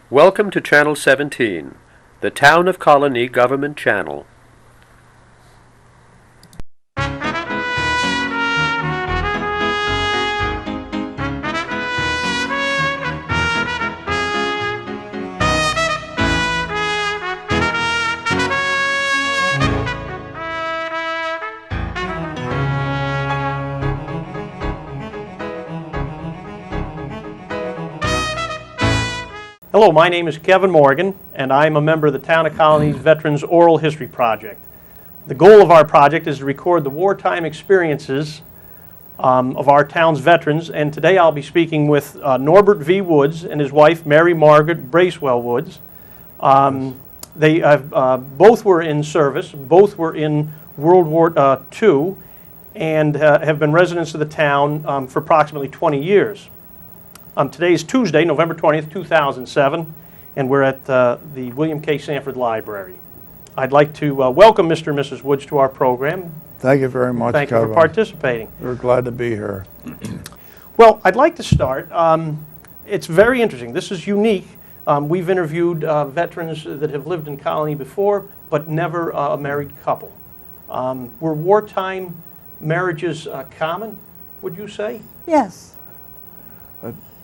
Welcome to Channel 17, the Town of Colonie Government Channel. Hello, my name is Kevin Morgan, and I'm a member of the Town of Colonie's Veterans Oral History Project. The goal of our project is to record the wartime experiences of our town's veterans, and today I'll be speaking with Norbert V. Woods and his wife, Mary Margaret Bracewell Woods. They both were in service, both were in World War II, and have been residents of the town for approximately 20 years. Today is Tuesday, November 20th, 2007, and we're at the William K. Sanford Library. I'd like to welcome Mr. and Mrs. Woods to our program. Thank you very much, Thank Kevin. you for participating. We're glad to be here. Well, I'd like to start. It's very interesting. This is unique. We've interviewed veterans that have lived in Colonie before, but never a married couple. Were wartime marriages common, would you say? Yes.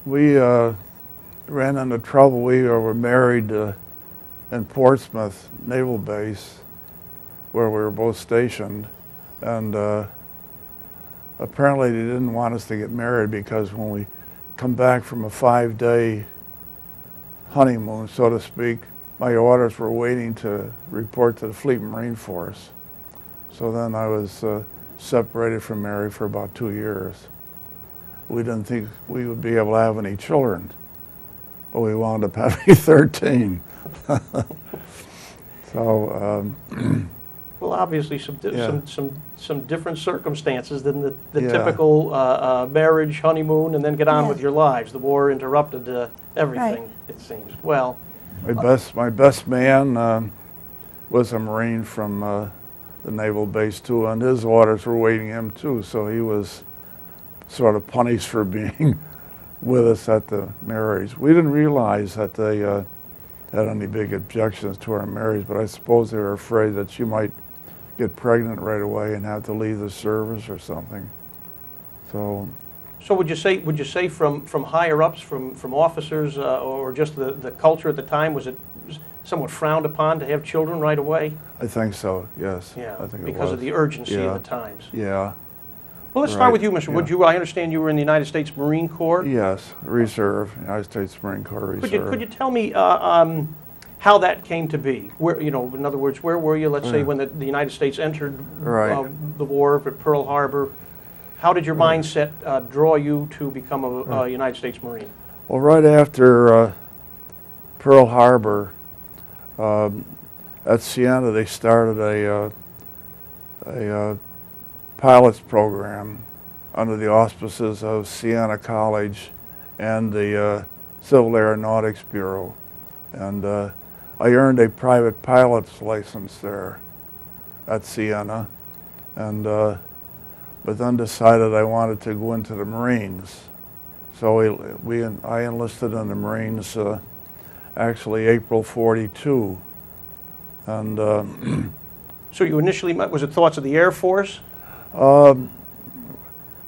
We ran into trouble. We were married in Portsmouth Naval Base, where we were both stationed, and apparently they didn't want us to get married because when we come back from a 5-day honeymoon, so to speak, my orders were waiting to report to the Fleet Marine Force. So then I was separated from Mary for about 2 years. We didn't think we would be able to have any children, but we wound up having 13. So, well, obviously some different circumstances than the Yeah. typical marriage, honeymoon, and then get on Yeah. with your lives. The war interrupted everything, Right. it seems. Well, my best man was a Marine from the Naval Base too, and his orders were waiting him too, so he was sort of punished for being with us at the marriage. We didn't realize that they had any big objections to our marriage, but I suppose they were afraid that she might get pregnant right away and have to leave the service or something. So would you say from higher ups, from officers, or just the culture at the time, was it somewhat frowned upon to have children right away? I think so, yes. Yeah, I think it because was. of the urgency Yeah. of the times. Yeah. Well, let's start Right. with you, Mr. Wood. Yeah. I understand you were in the United States Marine Corps. Yes, Reserve, United States Marine Corps Reserve. Could you tell me how that came to be? Where, in other words, where were you, let's say, when the United States entered Right. the war at Pearl Harbor? How did your mindset draw you to become a United States Marine? Well, right after Pearl Harbor, at Siena, they started a pilot's program under the auspices of Siena College and the Civil Aeronautics Bureau. And I earned a private pilot's license there at Siena, and but then decided I wanted to go into the Marines. So I enlisted in the Marines actually April '42. And So you initially was it thoughts of the Air Force? well,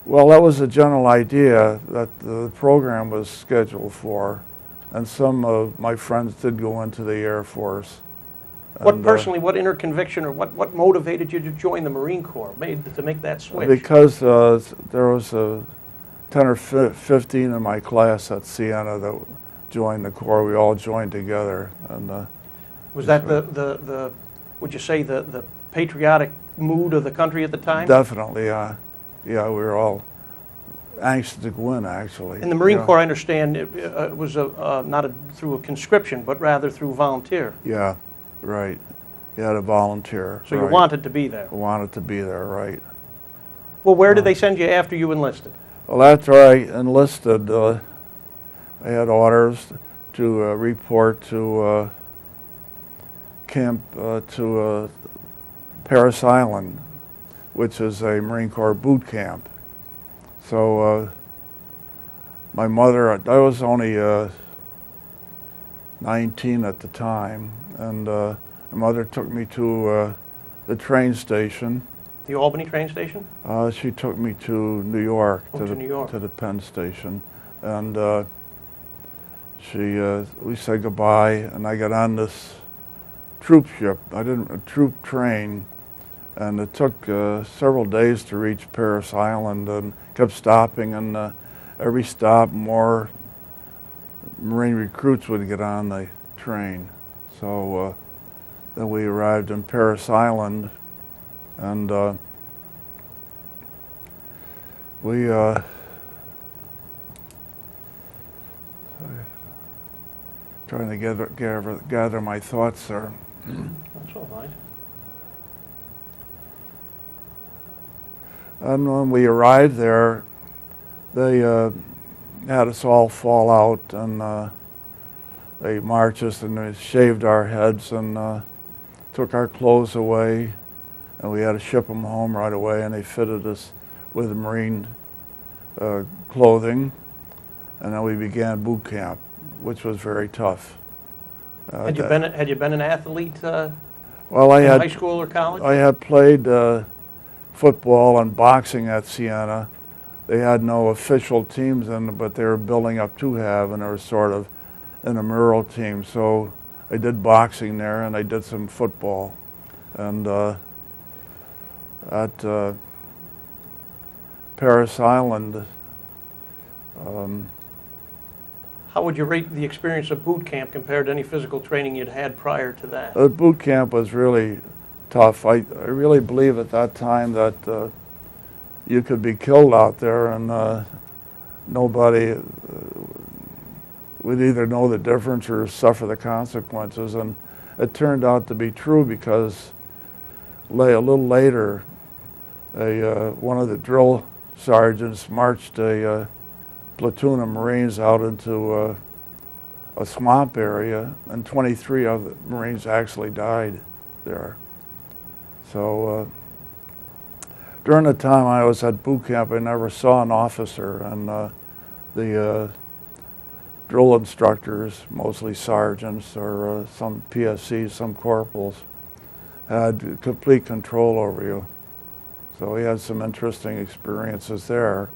that was a general idea that the program was scheduled for, and some of my friends did go into the Air Force. What And, personally, what inner conviction or what motivated you to join the Marine Corps, to make that switch? Because there was 10 or 15 in my class at Siena that joined the Corps. We all joined together. And Was that the would you say the patriotic mood of the country at the time? definitely, yeah, we were all anxious to go in, actually. In the Marine Yeah. Corps, I understand it was not through a conscription, but rather through volunteer. Yeah, right. You had to volunteer. So you right. wanted to be there. I wanted to be there, right. Well, where did they send you after you enlisted? Well, after I enlisted, I had orders to report to camp to Parris Island, which is a Marine Corps boot camp. So my mother, I was only 19 at the time, and my mother took me to the train station. The Albany train station? She took me to New York, New York. to the Penn station, and we said goodbye, and I got on this troop ship. A troop train, and it took several days to reach Paris Island, and kept stopping, and every stop more Marine recruits would get on the train. So then we arrived in Paris Island, and we trying to gather my thoughts there. That's all right. And when we arrived there, they had us all fall out, and they marched us and they shaved our heads and took our clothes away, and we had to ship them home right away, and they fitted us with Marine clothing, and then we began boot camp, which was very tough. Had you been an athlete well, in high school or college? I had played football and boxing at Siena. They had no official teams in, but they were building up to have, and they were sort of an intramural team. So I did boxing there, and I did some football. And at Paris Island, how would you rate the experience of boot camp compared to any physical training you'd had prior to that? boot camp was really tough. I really believe at that time that you could be killed out there, and nobody would either know the difference or suffer the consequences. And it turned out to be true, because a little later, one of the drill sergeants marched a platoon of Marines out into a swamp area, and 23 of the Marines actually died there. So during the time I was at boot camp, I never saw an officer, and the drill instructors, mostly sergeants or some PSCs, some corporals, had complete control over you. So we had some interesting experiences there.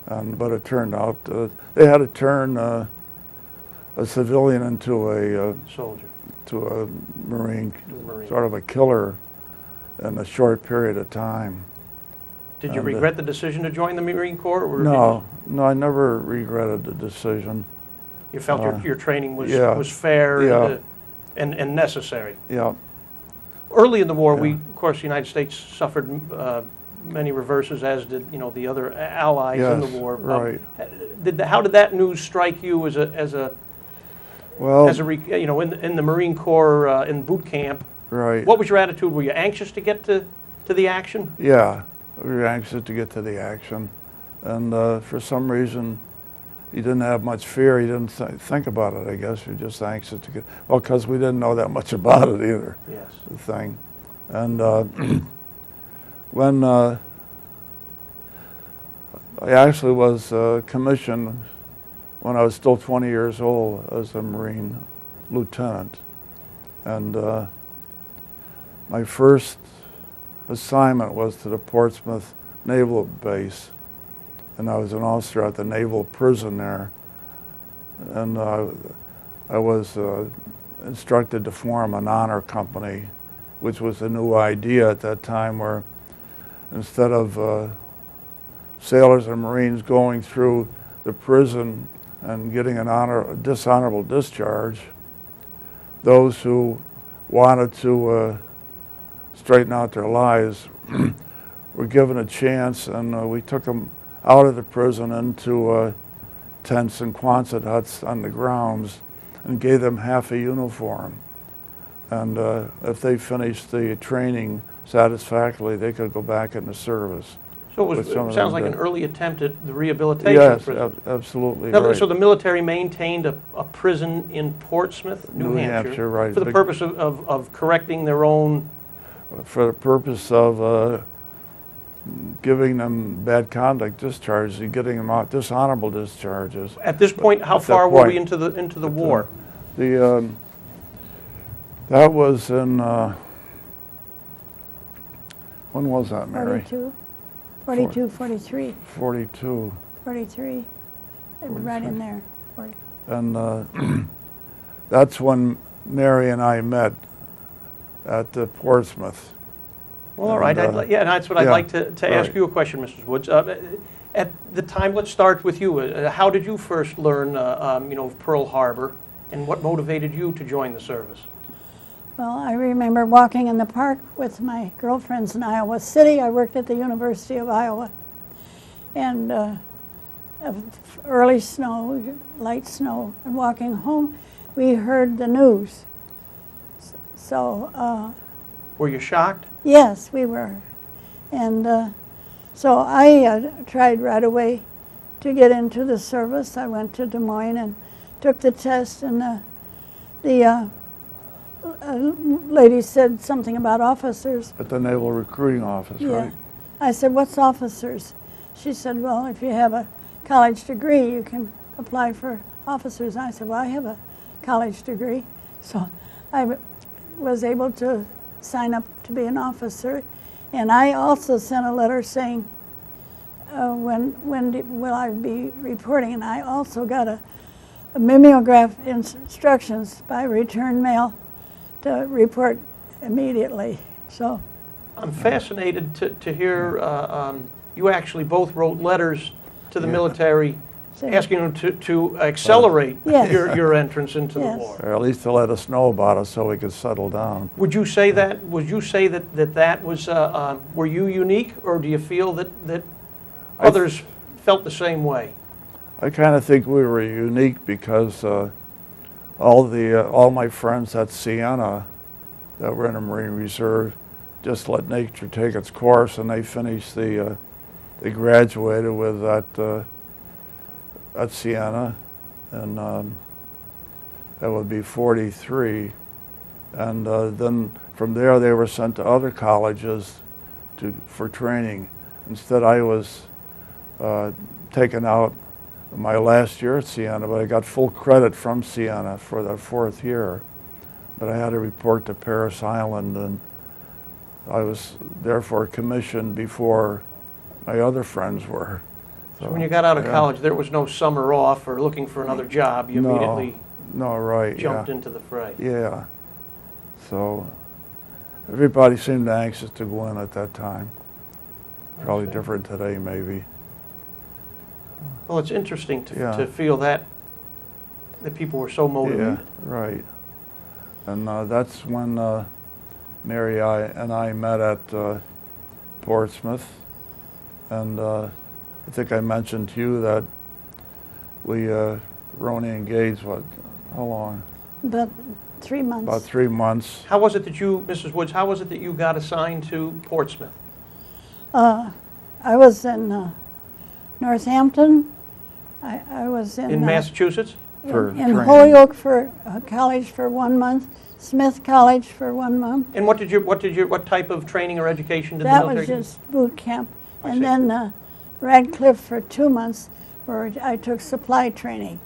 But it turned out they had to turn a civilian into a soldier, to a Marine, sort of a killer in a short period of time. Did you regret the decision to join the Marine Corps? Or no, I never regretted the decision. You felt your training was fair and necessary. Yeah. Early in the war, of course, the United States suffered many reverses, as did the other allies in the war. Right. How did that news strike you in the Marine Corps in boot camp? Right. What was your attitude? Were you anxious to get to the action? Yeah, we were anxious to get to the action, and for some reason, you didn't have much fear. You didn't think about it. I guess you're just anxious to get. Well, because we didn't know that much about it either. Yes. The thing, and. When I actually was commissioned when I was still 20 years old as a Marine lieutenant, and my first assignment was to the Portsmouth Naval Base, and I was an officer at the naval prison there, and I was instructed to form an honor company, which was a new idea at that time, where instead of sailors and Marines going through the prison and getting a dishonorable discharge, those who wanted to straighten out their lives were given a chance, and we took them out of the prison into tents and Quonset huts on the grounds and gave them half a uniform. And if they finished the training satisfactorily, they could go back into service. So it sounds like an early attempt at the rehabilitation. Yes, absolutely. Now, right. So the military maintained a prison in Portsmouth, New Hampshire, right, for the purpose of correcting their own... For the purpose of giving them bad conduct discharges and getting them out dishonorable discharges. At this point, how far were we into the war? The that was in when was that, Mary? 42, 43, 42. 43, right in there. 40. And that's when Mary and I met at Portsmouth. Well, all right. Yeah, and that's what I'd yeah, like to ask right. you a question, Mrs. Woods. At the time, let's start with you. How did you first learn, of Pearl Harbor, and what motivated you to join the service? Well, I remember walking in the park with my girlfriends in Iowa City. I worked at the University of Iowa. And early snow, light snow, and walking home, we heard the news. So, Were you shocked? yes, we were. And so I tried right away to get into the service. I went to Des Moines and took the test, and the lady said something about officers. At the Naval Recruiting Office, Yeah. right? I said, what's officers? She said, well, if you have a college degree, you can apply for officers. And I said, well, I have a college degree. So I was able to sign up to be an officer. And I also sent a letter saying, will I be reporting? And I also got a mimeograph instructions by return mail to report immediately. So I'm fascinated to hear you actually both wrote letters to the military asking them to accelerate Yes. your entrance into Yes. the war. Or at least to let us know about it so we could settle down. Would you say that? Would you say that was? Were you unique, or do you feel that others felt the same way? I kind of think we were unique because all my friends at Siena that were in the Marine Reserve just let nature take its course, and they finished they graduated with that at Siena, and that would be 43, and then from there they were sent to other colleges for training. Instead, I was taken out my last year at Siena, but I got full credit from Siena for the 4th year. But I had to report to Paris Island, and I was therefore commissioned before my other friends were. So when you got out of yeah. college, there was no summer off or looking for another job. You immediately right, jumped yeah. into the fray. Yeah. So everybody seemed anxious to go in at that time. Probably Okay. different today, maybe. Well, it's interesting to Yeah. feel that people were so motivated. Yeah, right. And that's when Mary and I met at Portsmouth. And I think I mentioned to you that we were only engaged, how long? But 3 months. About 3 months. How was it that you, Mrs. Woods, how was it that you got assigned to Portsmouth? I was in Northampton. I was in Massachusetts? For in training. Holyoke for college for 1 month, Smith College for 1 month. And what type of training or education did the That military was give? just boot camp. I And see. then Radcliffe for 2 months, where I took supply training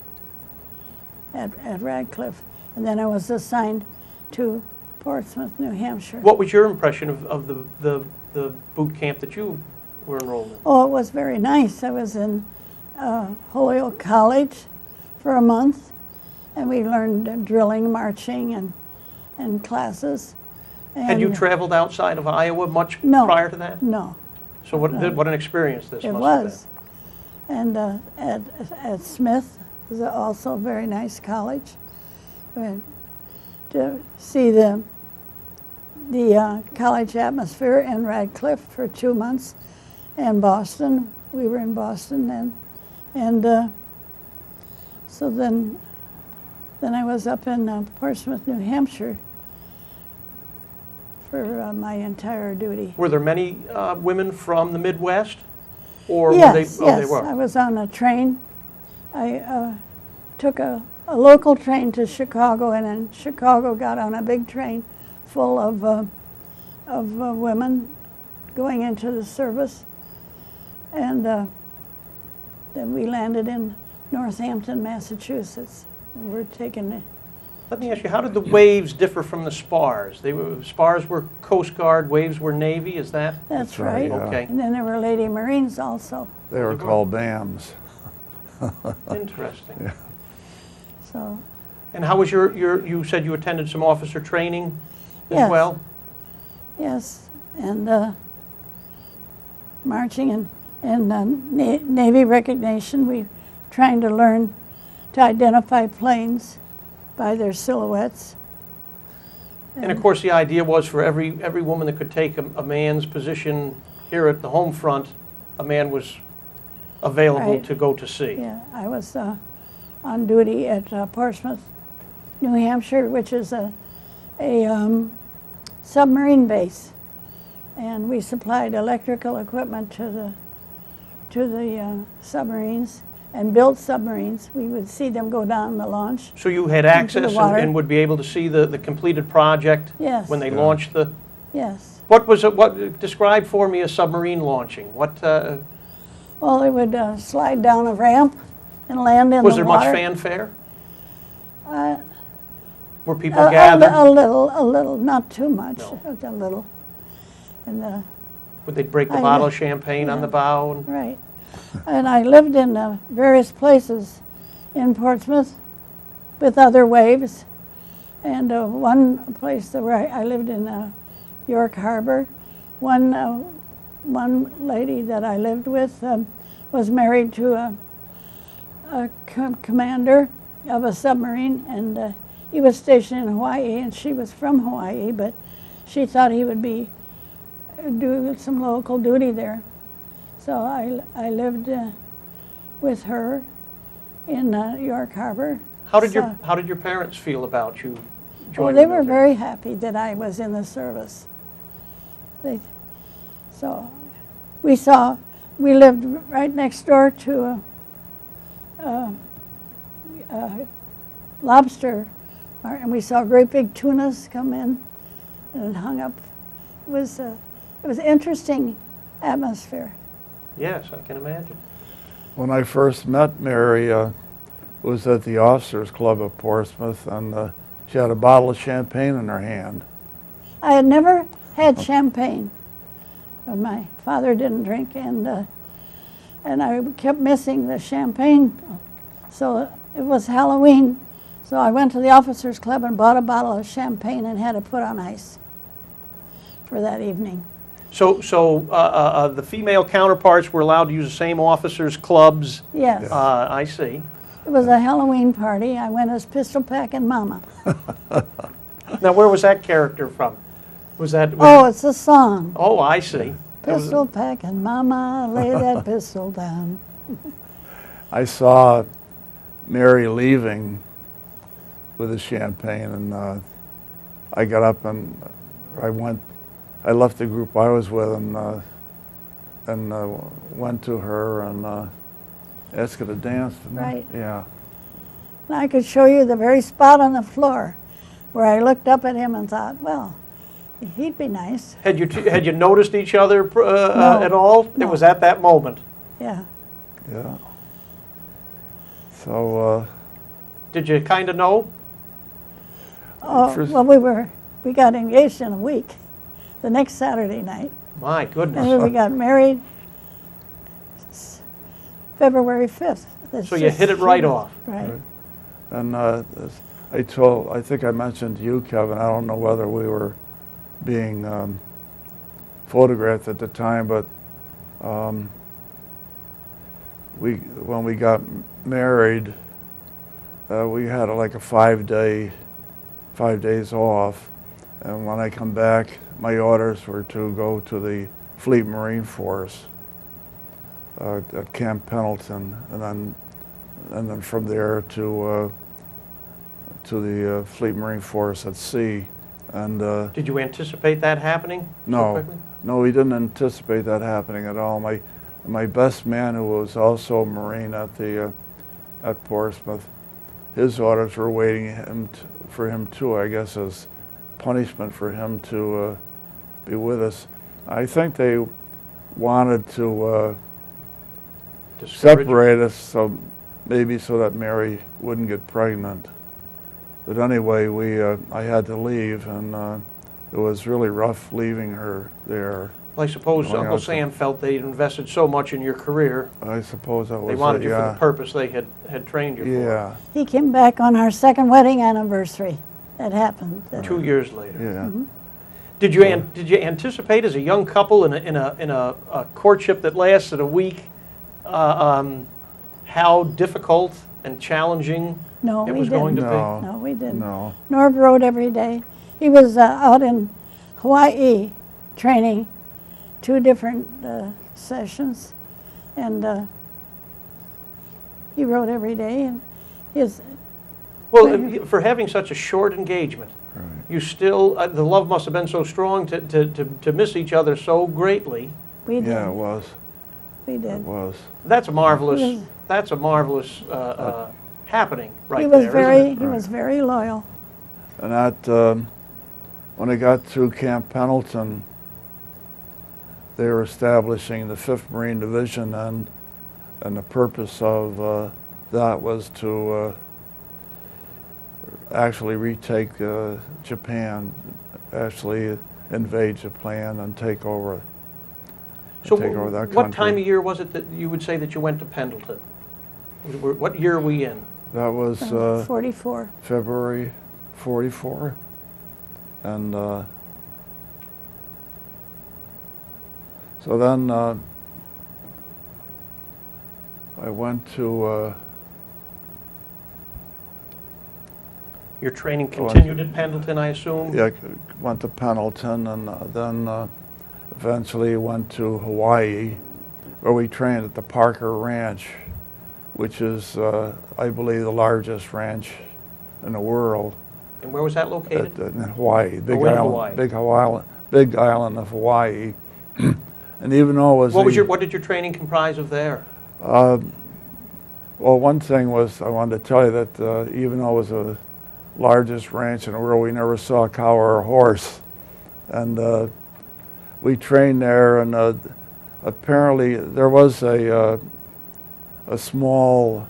at Radcliffe. And then I was assigned to Portsmouth, New Hampshire. What was your impression of the boot camp that you were enrolled in? Oh, it was very nice. I was in Holyoke College for a month, and we learned drilling, marching, and classes. Had you And traveled outside of Iowa much No. prior to that? No, So what an experience this it must was. And at Smith was also a very nice college. Went to see the college atmosphere in Radcliffe for 2 months, and Boston. We were in Boston then, and so then I was up in Portsmouth, New Hampshire for my entire duty. Were there many women from the Midwest? Or Yes, were they, yes. they were? I was on a train. I took a local train to Chicago, and in Chicago got on a big train full of women going into the service. And then we landed in Northampton, Massachusetts. We were taken Let me ask you, how did the waves differ from the spars? Spars were Coast Guard, waves were Navy, is that? That's right, right. yeah. Okay, And then there were Lady Marines also. They were called BAMs. interesting. Yeah. So, And how was you said you attended some officer training as Yes. well? yes, and marching and Navy recognition. We trying to learn to identify planes by their silhouettes. And of course, the idea was for every woman that could take a man's position here at the home front, a man was available Right. to go to sea. Yeah, I was on duty at Portsmouth, New Hampshire, which is a submarine base, and we supplied electrical equipment to the submarines and built submarines. We would see them go down the launch. So you had the access and, water. and would be able to see the completed project Yes. when they Yeah. launched the. Yes. What was it? What describe for me a submarine launching? What Well, they would slide down a ramp and land in was the there water. much fanfare? Uh, Were people gathered? a little, not too much, No. a little. And Would they break the I- bottle of champagne on yeah. the bow? And, right. And I lived in various places in Portsmouth with other waves. And one place where I lived in York Harbor, one lady that I lived with was married to a commander of a submarine, and he was stationed in Hawaii, and she was from Hawaii, but she thought he would be do some local duty there. So I lived with her in York Harbor. how did So- your parents feel about you Oh, joining? they the were military? very happy that I was in the service. So we lived right next door to a lobster, and we saw great big tunas come in and hung up. It was an interesting atmosphere. Yes, I can imagine. When I first met Mary, was at the Officers Club of Portsmouth, and she had a bottle of champagne in her hand. I had never had champagne. My father didn't drink, and I kept missing the champagne. So it was Halloween, so I went to the Officers Club and bought a bottle of champagne and had it put on ice for that evening. So the female counterparts were allowed to use the same officers' clubs. Yes, I see. it was a Halloween party. I went as Pistol Packin' Mama. Now, where was that character from? Was that? Oh, it's a song. Oh, I see. That was- Pistol Packin' Mama, lay that pistol down. I saw Mary leaving with the champagne, and I got up and I left the group I was with and went to her and asked her to dance. didn't I? Right. Yeah. And I could show you the very spot on the floor where I looked up at him and thought, well, he'd be nice. Had you noticed each other No. at all? It No. was at that moment. Yeah. Yeah. So Did you kind of know? Oh, First- well, we got engaged in a week, the next Saturday night. My And goodness. then we got married February 5th. That's So you just- hit it right off. Right. and I think I mentioned to you, Kevin, I don't know whether we were being photographed at the time, but when we got married, we had like a 5 days off, and when I come back, my orders were to go to the Fleet Marine Force at Camp Pendleton, and then from there to the Fleet Marine Force at sea. And Did you anticipate that happening? so no, quickly? no, we didn't anticipate that happening at all. My best man, who was also a Marine at Portsmouth, his orders were waiting for him too, I guess, as punishment for him to be with us. I think they wanted to Discouraged? separate us, so maybe so that Mary wouldn't get pregnant. But anyway, I had to leave, and it was really rough leaving her there. Well, I suppose Going Uncle out to- Sam felt they'd invested so much in your career. I suppose that was They wanted it, you for yeah. the purpose they had trained you for. Yeah, He came back on our second wedding anniversary. That happened. 2 years later. yeah. Did you anticipate as a young couple in a courtship that lasted a week how difficult and challenging No, it we was going to didn't. be? No, No, we didn't. no. Norb rode every day. He was out in Hawaii training 2 different sessions, and he rode every day. And his Well, for having such a short engagement, Right. you still the love must have been so strong to miss each other so greatly. we did. Yeah, it was. We It did. was. That's a marvelous. Yes. That's a marvelous happening right He was there, very. isn't it? He was very loyal. And that, when I got through Camp Pendleton, they were establishing the 5th Marine Division, and the purpose of that was to actually retake Japan, actually invade Japan and take over. So take over that what country. time of year was it that you would say that you went to Pendleton? What year are we in? That was 44. February '44, and so then I went to Your training continued at Pendleton, I assume? yeah, went to Pendleton, and then eventually went to Hawaii, where we trained at the Parker Ranch, which is I believe the largest ranch in the world. And where was that located? In Hawaii, Big in Island, Hawaii. Big Island of Hawaii. And even though it was What did your training comprise of there? well, one thing was I wanted to tell you that even though it was the largest ranch in the world, we never saw a cow or a horse, and we trained there. And apparently there was a small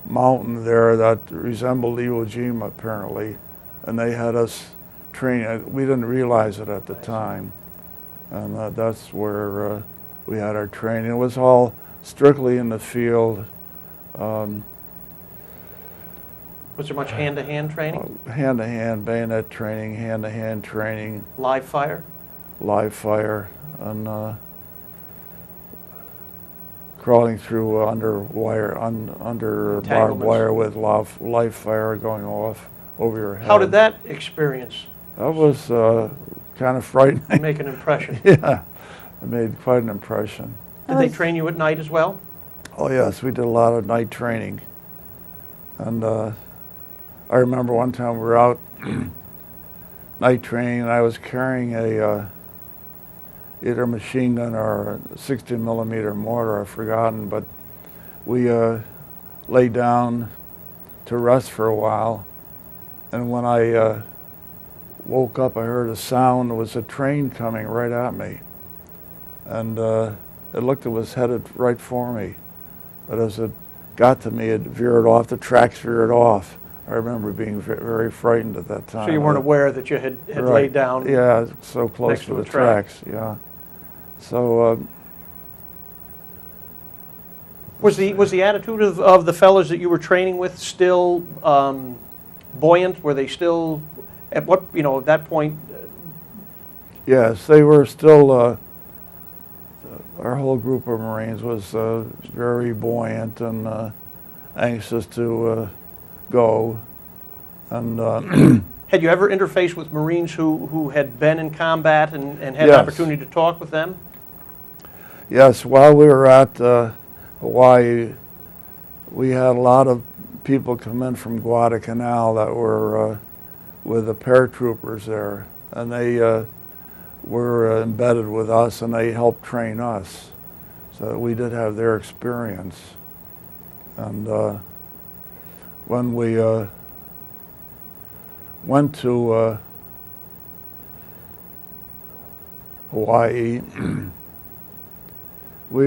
mountain there that resembled Iwo Jima, apparently, and they had us train. We didn't realize it at the time, and that's where we had our training. It was all strictly in the field, Was there much hand-to-hand training? hand-to-hand bayonet training, hand-to-hand training, Live fire? live fire, and crawling through under barbed Entanglements. wire with live fire going off over your head. How did that experience That was kind of frightening. make an impression? Yeah, it made quite an impression. Did they train you at night as well? Oh yes, we did a lot of night training, and I remember one time we were out night training, and I was carrying a either a machine gun or a 60mm mortar, I've forgotten, but we lay down to rest for a while, and when I woke up, I heard a sound. It was a train coming right at me, and it looked it was headed right for me, but as it got to me, it veered off. The tracks veered off. I remember being very frightened at that time. So you weren't aware that you had Right. laid down? Yeah, so close next to to the a track. tracks. Yeah. So Was the attitude of the fellows that you were training with still buoyant? Were they still at at that point? yes, they were still. Our whole group of Marines was very buoyant and anxious to go, and Had you ever interfaced with Marines who had been in combat and had Yes. an opportunity to talk with them? yes, while we were at Hawaii, we had a lot of people come in from Guadalcanal that were with the paratroopers there, and they were embedded with us, and they helped train us, so we did have their experience. And when we went to Hawaii, we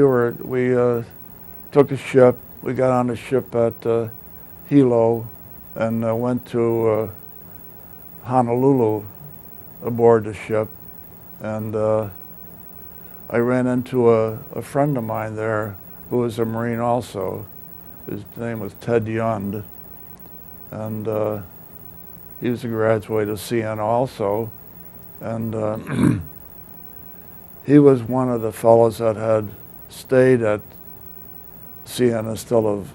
took a ship. We got on a ship at Hilo, and went to Honolulu aboard the ship, and I ran into a friend of mine there who was a Marine also. His name was Ted Yund, and he was a graduate of Siena also, and he was one of the fellows that had stayed at Siena instead of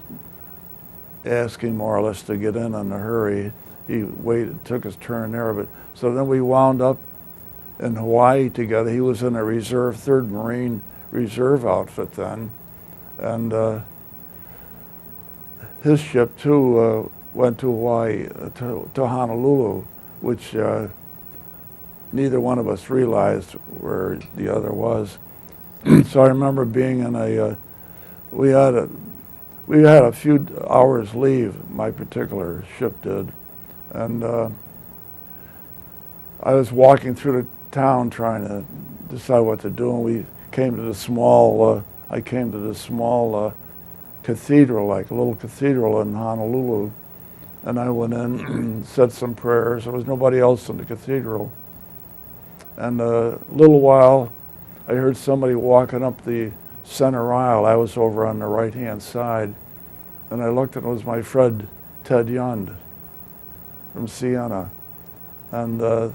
asking more or less to get in a hurry. He waited, took his turn there, but so then we wound up in Hawaii together. He was in a reserve, 3rd Marine Reserve outfit then, and his ship too went to Hawaii, to Honolulu, which neither one of us realized where the other was. So I remember being in we had a few hours leave, my particular ship did, and I was walking through the town trying to decide what to do, and we came to the small, I came to this small cathedral, like a little cathedral in Honolulu, and I went in and said some prayers. There was nobody else in the cathedral. And a little while, I heard somebody walking up the center aisle. I was over on the right-hand side, and I looked, and it was my friend Ted Yund from Siena. And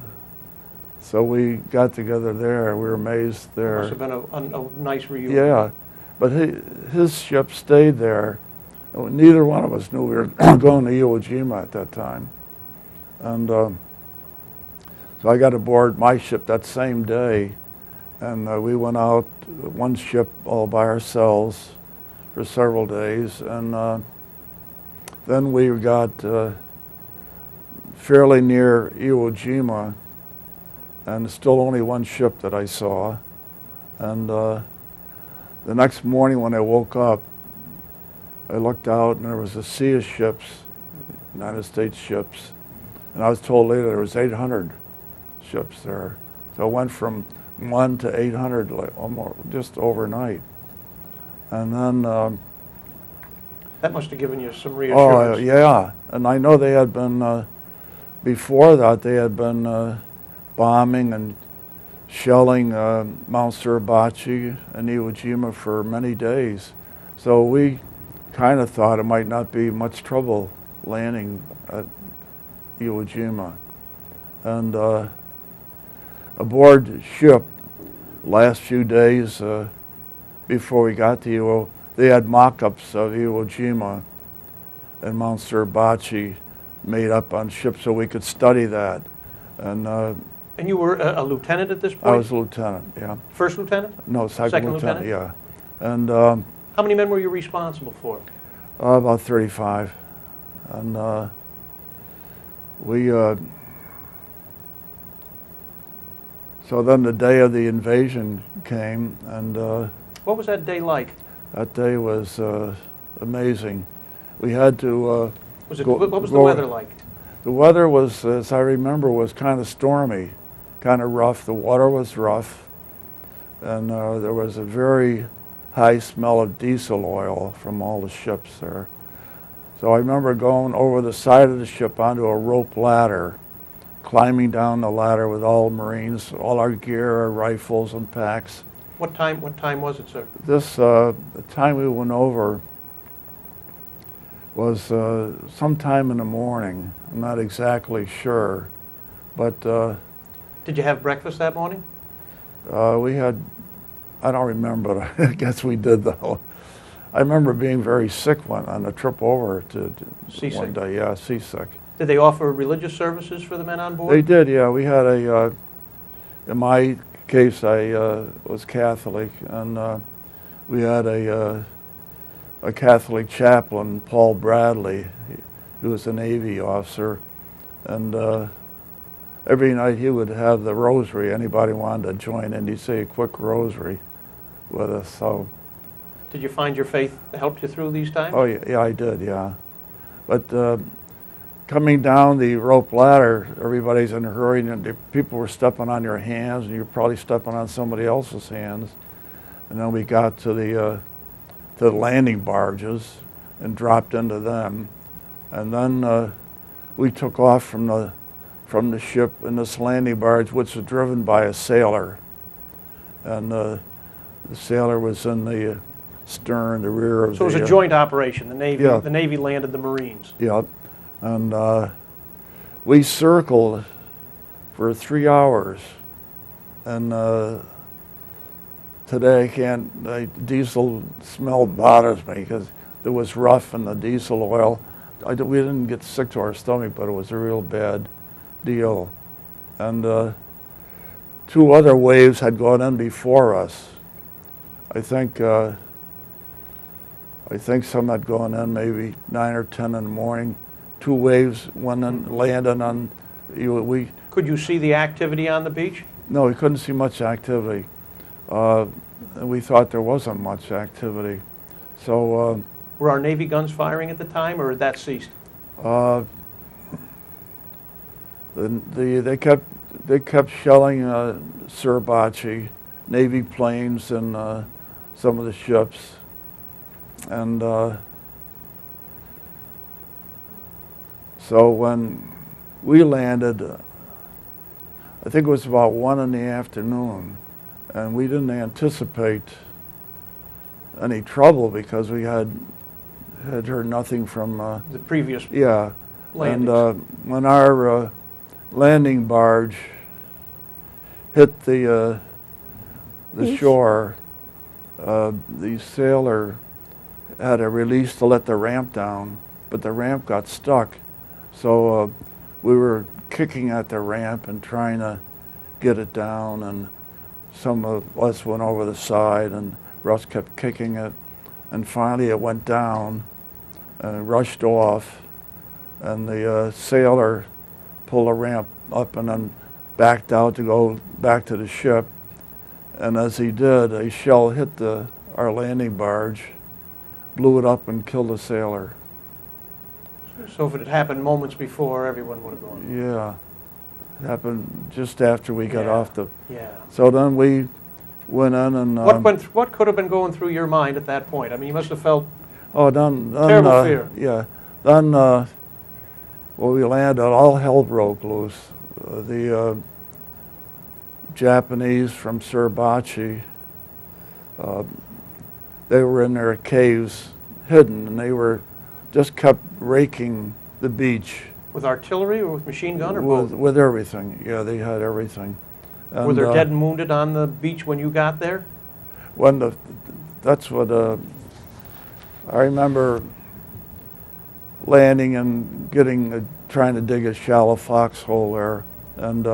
so we got together there. We were amazed there. Must have been a nice reunion. Yeah, but his ship stayed there. Neither one of us knew we were going to Iwo Jima at that time. And so I got aboard my ship that same day, and we went out, one ship all by ourselves for several days, and then we got fairly near Iwo Jima, and still only one ship that I saw. And the next morning when I woke up, I looked out and there was a sea of ships, United States ships, and I was told later there was 800 ships there. So it went from 1 to 800 like almost just overnight. And then that must have given you some reassurance. Oh yeah, and I know they had been before that they had been bombing and shelling Mount Suribachi and Iwo Jima for many days. So we kind of thought it might not be much trouble landing at Iwo Jima. And aboard ship, last few days before we got to Iwo, they had mock-ups of Iwo Jima and Mount Suribachi made up on ships so we could study that. And you were a lieutenant at this point? I was a lieutenant, yeah. First lieutenant? No, second lieutenant, yeah. And how many men were you responsible for? About 35. And so then the day of the invasion came, and what was that day like? that day was amazing. We had to what was the weather like? The weather was, as I remember, was kind of stormy, kind of rough. The water was rough, and there was a very high smell of diesel oil from all the ships there. So I remember going over the side of the ship onto a rope ladder, climbing down the ladder with all Marines, all our gear, our rifles and packs. What time was it, sir? This, the time we went over was sometime in the morning. I'm not exactly sure, but did you have breakfast that morning? we had, I don't remember, but I guess we did though. I remember being very sick on the trip over to Seasick. one day, yeah, seasick. Did they offer religious services for the men on board? They did, yeah. We had in my case, I was Catholic, and we had a Catholic chaplain, Paul Bradley. He was a Navy officer, and every night he would have the rosary. Anybody wanted to join in, he'd say a quick rosary with us. So, did you find your faith helped you through these times? oh yeah, I did, yeah. But coming down the rope ladder, everybody's in a hurry, and the people were stepping on your hands, and you're probably stepping on somebody else's hands. And then we got to the landing barges and dropped into them. And then we took off from the ship in this landing barge, which was driven by a sailor. And the sailor was in the stern, the rear of the... So it was a joint operation. Yeah. The Navy landed the Marines. Yeah. And we circled for 3 hours. And today the diesel smell bothers me because it was rough and the diesel oil. We didn't get sick to our stomach, but it was a real bad deal. And 2 other waves had gone in before us. I think some had gone in maybe 9 or 10 in the morning. 2 waves went in, landed on. Could you see the activity on the beach? No, we couldn't see much activity. And we thought there wasn't much activity. So. Were our Navy guns firing at the time, or had that ceased? They kept shelling Suribachi, Navy planes, and some of the ships, and so when we landed, I think it was about 1 in the afternoon, and we didn't anticipate any trouble because we had heard nothing from the previous landings. landings. And when our landing barge hit the shore, the sailor had a release to let the ramp down, but the ramp got stuck. So we were kicking at the ramp and trying to get it down, and some of us went over the side, and Russ kept kicking it, and finally it went down and rushed off, and the sailor pulled the ramp up and then backed out to go back to the ship. And as he did, a shell hit our landing barge, blew it up, and killed the sailor. So if it had happened moments before, everyone would have gone. Yeah, it happened just after we got off the... Yeah. So then we went in and... What could have been going through your mind at that point? I mean, you must have felt terrible fear. Yeah. Then, when we landed, all hell broke loose. The Japanese from Suribachi, they were in their caves hidden, and they just kept raking the beach. With artillery or with machine gun or both? With everything. Yeah, they had everything. And, were there dead and wounded on the beach when you got there? That's what I remember landing and trying to dig a shallow foxhole there, and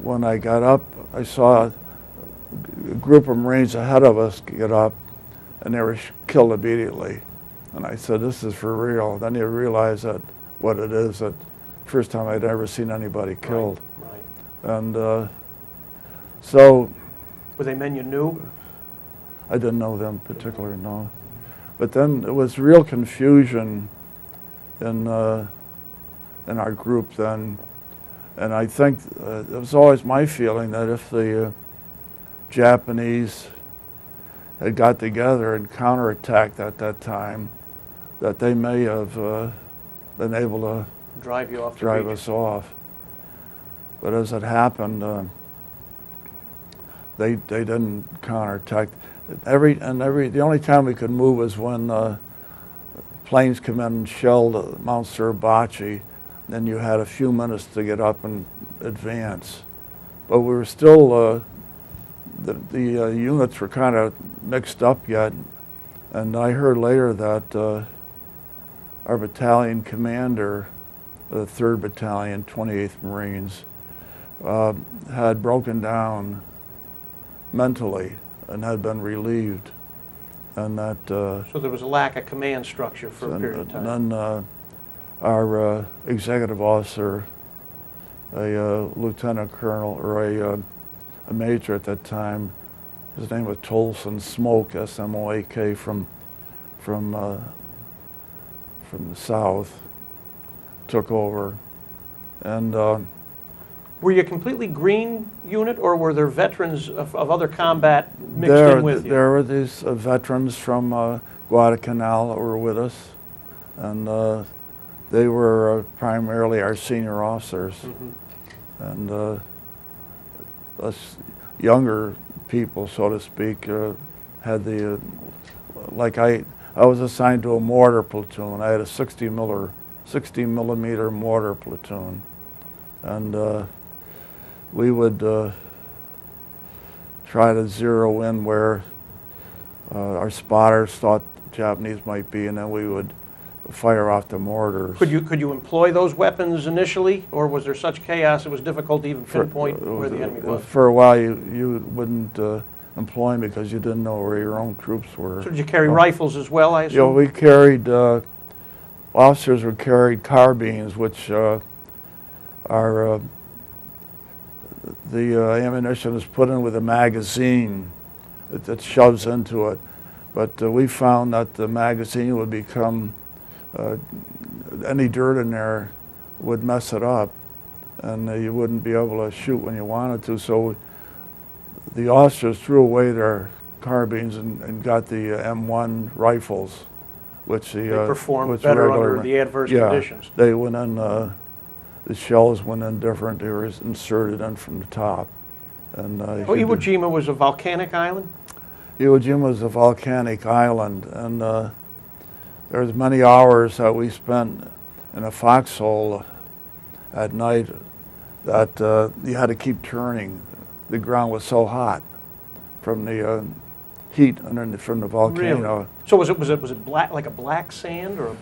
when I got up, I saw a group of Marines ahead of us get up, and they were killed immediately. And I said, "This is for real." Then you realize that what it is. That first time I'd ever seen anybody killed. Right. And so. Were they men you knew? I didn't know them particularly, no. But then it was real confusion in our group then, and I think it was always my feeling that if the Japanese had got together and counterattacked at that time, that they may have been able to drive you off. Drive us off. But as it happened, they didn't counterattack. The only time we could move was when planes come in and shelled Mount Suribachi. Then you had a few minutes to get up and advance. But we were still, the units were kind of mixed up yet. And I heard later that our battalion commander, the 3rd Battalion, 28th Marines, had broken down mentally and had been relieved, and that. So there was a lack of command structure for a period of time. And then our executive officer, a lieutenant colonel or a major at that time, his name was Tolson Smoke, S-M-O-A-K, from the south, took over, and. Were you a completely green unit, or were there veterans of other combat mixed in with you? There were these veterans from Guadalcanal that were with us, and They were primarily our senior officers, and us younger people, so to speak, had the like I was assigned to a mortar platoon. I had a 60 millimeter mortar platoon, and we would try to zero in where our spotters thought the Japanese might be, and then we would fire off the mortars. Could you employ those weapons initially, or was there such chaos it was difficult to even pinpoint where the enemy was? For a while, you wouldn't employ them because you didn't know where your own troops were. So did you carry rifles as well, I assume? You know, we carried, officers would carry carbines, which are, the ammunition is put in with a magazine that shoves into it. But we found that the magazine would become, any dirt in there would mess it up, and you wouldn't be able to shoot when you wanted to. So the officers threw away their carbines and got the M1 rifles, which they performed better under the adverse conditions. They went in, the shells went in different. They were inserted in from the top. And Iwo Jima was a volcanic island? Iwo Jima was a volcanic island, and there was many hours that we spent in a foxhole at night that you had to keep turning. The ground was so hot from the heat from the volcano. Really? So was it black, like a black sand, or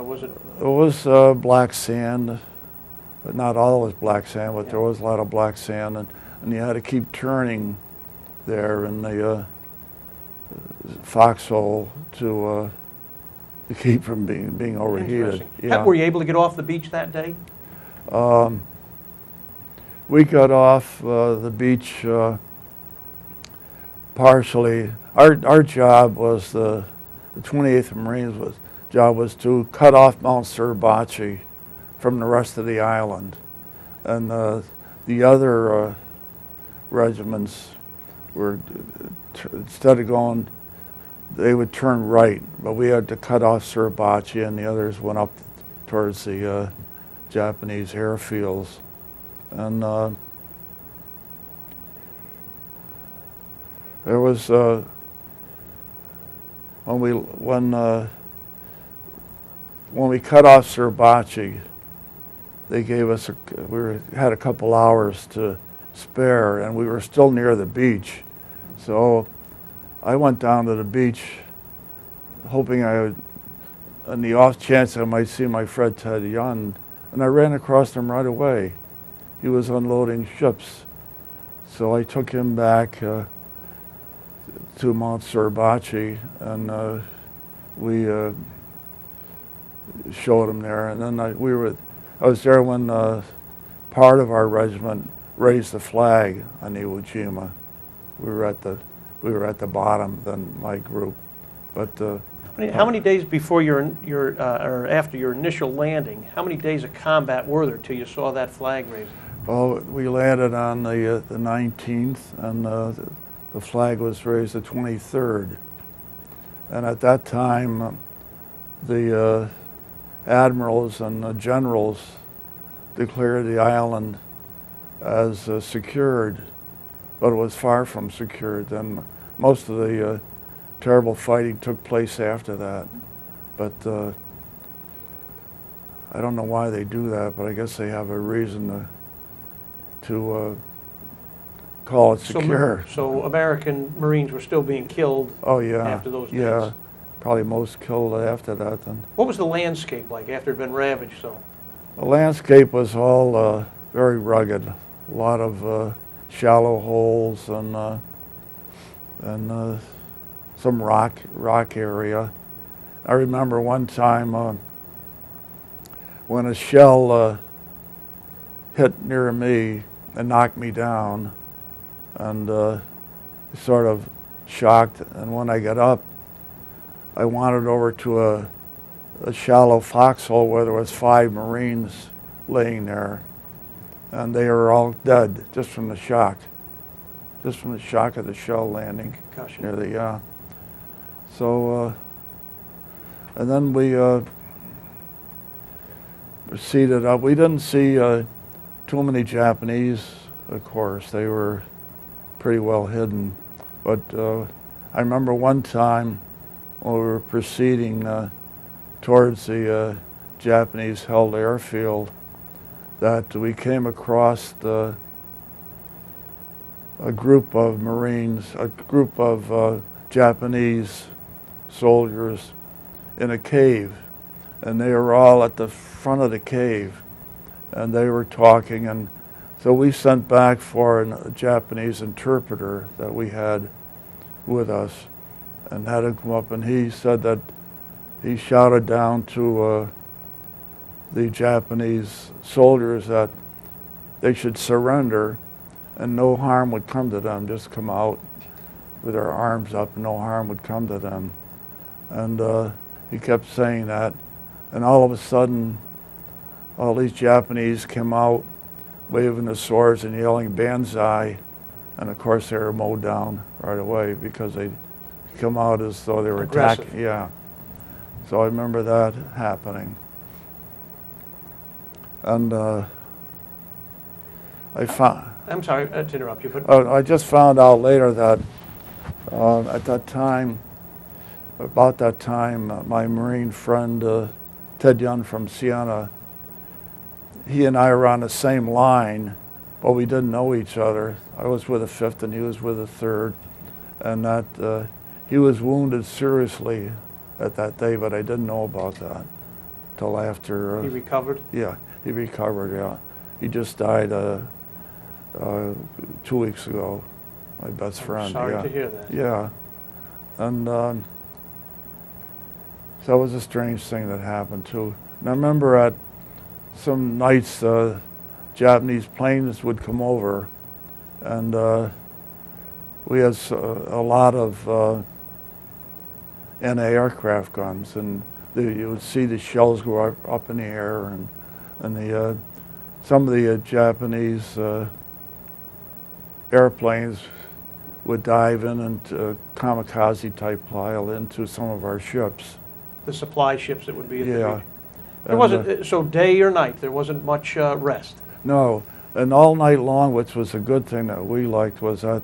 was it? It was black sand, but not all was black sand. But there was a lot of black sand, and you had to keep turning there in the foxhole to keep from being overheated. Yeah. Were you able to get off the beach that day? We got off the beach partially. Our job was the 28th Marines job was to cut off Mount Suribachi from the rest of the island, and the other regiments were instead of going, they would turn right, but we had to cut off Suribachi, and the others went up towards the Japanese airfields. And there was when we cut off Suribachi, they gave us had a couple hours to spare, and we were still near the beach, so I went down to the beach, hoping I would, on the off chance I might see my friend Ted Young, and I ran across him right away. He was unloading ships, so I took him back to Mount Suribachi, and we showed him there. And then I was there when part of our regiment raised the flag on Iwo Jima. We were at the bottom, then my group, but. How many days before or after your initial landing, how many days of combat were there till you saw that flag raised? Well, we landed on the 19th, and the flag was raised the 23rd. And at that time, the admirals and the generals declared the island as secured, but it was far from secured. And most of the terrible fighting took place after that. But I don't know why they do that, but I guess they have a reason to call it secure. So American Marines were still being killed after those days? Yeah, probably most killed after that then. What was the landscape like after it had been ravaged so? The landscape was all very rugged. A lot of shallow holes and some rock area. I remember one time when a shell hit near me and knocked me down, and sort of shocked. And when I got up, I wandered over to a shallow foxhole where there was 5 Marines laying there, and they were all dead just from the shock of the shell landing. Concussion. Near the So, and then seated up. We didn't see too many Japanese, of course. They were pretty well hidden. But I remember one time when we were proceeding towards the Japanese-held airfield that we came across a group of Marines, a group of Japanese soldiers in a cave, and they were all at the front of the cave, and they were talking, and so we sent back for a Japanese interpreter that we had with us, and had him come up, and he said that he shouted down to the Japanese soldiers that they should surrender and no harm would come to them, just come out with their arms up and no harm would come to them. And he kept saying that, and all of a sudden all these Japanese came out waving the swords and yelling "Banzai," and of course they were mowed down right away because they come out as though they were aggressive. attacking. Yeah. So I remember that happening. And I found... I'm sorry to interrupt you, but I just found out later that at that time, about that time, my Marine friend, Ted Young from Siena, he and I were on the same line, but we didn't know each other. I was with the 5th and he was with the 3rd, and that he was wounded seriously at that day, but I didn't know about that till after. he recovered? Yeah, he recovered, yeah. He just died 2 weeks ago, my best friend. Sorry yeah. to hear that. Yeah, and so it was a strange thing that happened too. And I remember at some nights Japanese planes would come over, and we had a lot of anti-aircraft guns, and you would see the shells go up in the air, and some of the Japanese airplanes would dive in and kamikaze type pile into some of our ships. The supply ships that would be in the Yeah. region. There wasn't, so day or night, there wasn't much rest. No, and all night long, which was a good thing that we liked, was that